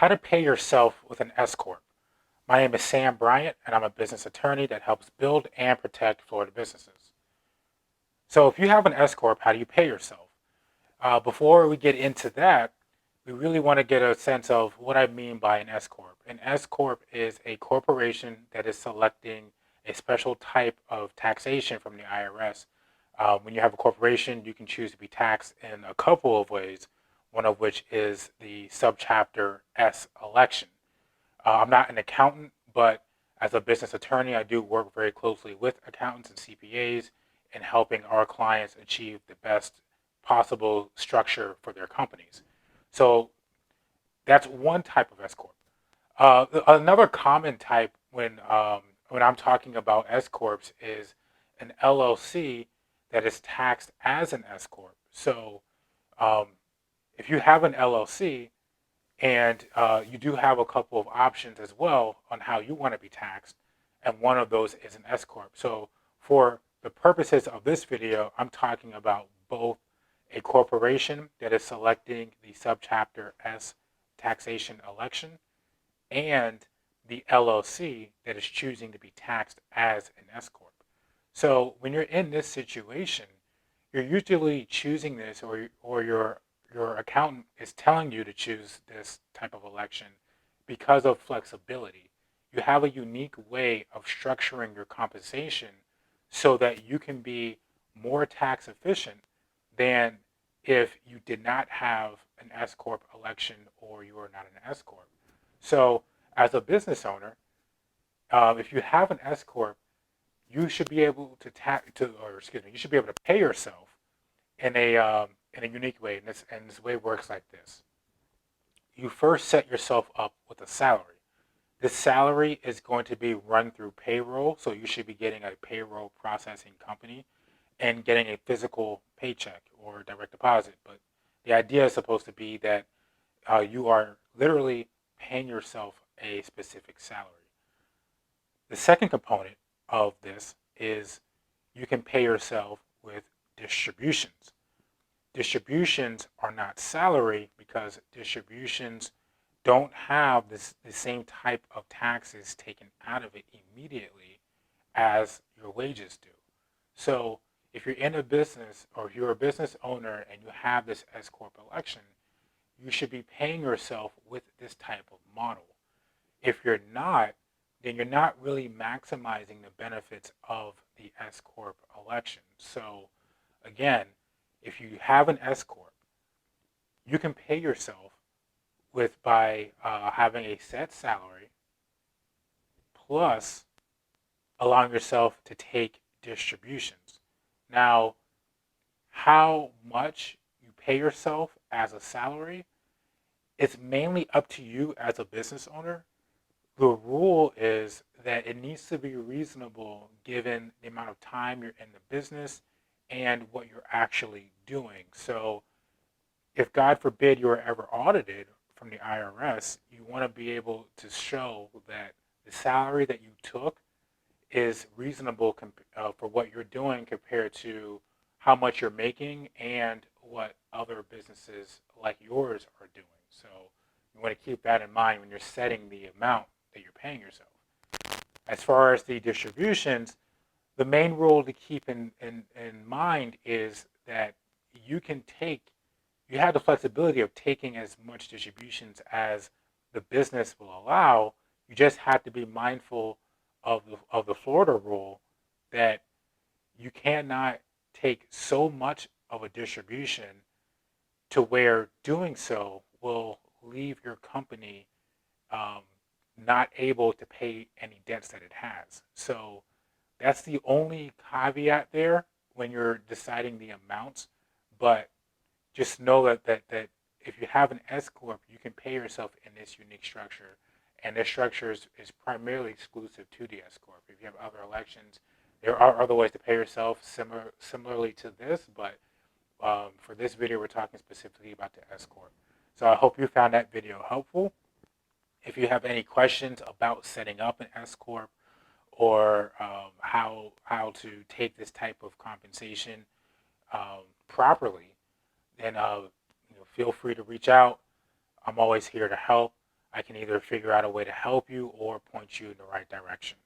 How to pay yourself with an S-Corp. My name is Sam Bryant, and I'm a business attorney that helps build and protect Florida businesses. So if you have an S-Corp, how do you pay yourself? Before we get into that, we really want to get a sense of what I mean by an S-Corp. An S-Corp is a corporation that is selecting a special type of taxation from the IRS. When you have a corporation, you can choose to be taxed in a couple of ways, one of which is the subchapter S election. I'm not an accountant, but as a business attorney, I do work very closely with accountants and CPAs in helping our clients achieve the best possible structure for their companies. So that's one type of S corp. Another common type when I'm talking about S corps is an LLC that is taxed as an S corp. So um, if you have an LLC, and you do have a couple of options as well on how you want to be taxed. And one of those is an S Corp. So for the purposes of this video, I'm talking about both a corporation that is selecting the subchapter S taxation election and the LLC that is choosing to be taxed as an S Corp. So when you're in this situation, you're usually choosing this, or your accountant is telling you to choose this type of election because of flexibility. You have a unique way of structuring your compensation so that you can be more tax efficient than if you did not have an S corp election or you are not an S corp. So, as a business owner, if you have an S corp, you should be able to you should be able to pay yourself in a unique way, and this way works like this. You first set yourself up with a salary. This salary is going to be run through payroll, so you should be getting a payroll processing company and getting a physical paycheck or direct deposit. But the idea is supposed to be that you are literally paying yourself a specific salary. The second component of this is you can pay yourself with distributions. Distributions are not salary because distributions don't have the same type of taxes taken out of it immediately as your wages do. So if you're in a business or if you're a business owner and you have this S corp election, you should be paying yourself with this type of model. If you're not, then you're not really maximizing the benefits of the S corp election. So again, if you have an S corp, you can pay yourself with by having a set salary plus allowing yourself to take distributions. Now, how much you pay yourself as a salary, it's mainly up to you as a business owner. The rule is that it needs to be reasonable given the amount of time you're in the business and what you're actually doing. So, if God forbid you are ever audited from the IRS, you want to be able to show that the salary that you took is reasonable for what you're doing compared to how much you're making and what other businesses like yours are doing. So you want to keep that in mind when you're setting the amount that you're paying yourself. As far as the distributions, the main rule to keep in mind is that you can take, you have the flexibility of taking as much distributions as the business will allow. You just have to be mindful of the Florida rule that you cannot take so much of a distribution to where doing so will leave your company um, not able to pay any debts that it has. So that's the only caveat there when you're deciding the amounts. But just know that if you have an S corp, you can pay yourself in this unique structure, and this structure is primarily exclusive to the S corp. If you have other elections, there are other ways to pay yourself similarly to this, but for this video, we're talking specifically about the S corp. So I hope you found that video helpful. If you have any questions about setting up an S corp or how to take this type of compensation properly, then feel free to reach out. I'm always here to help. I can either figure out a way to help you or point you in the right direction.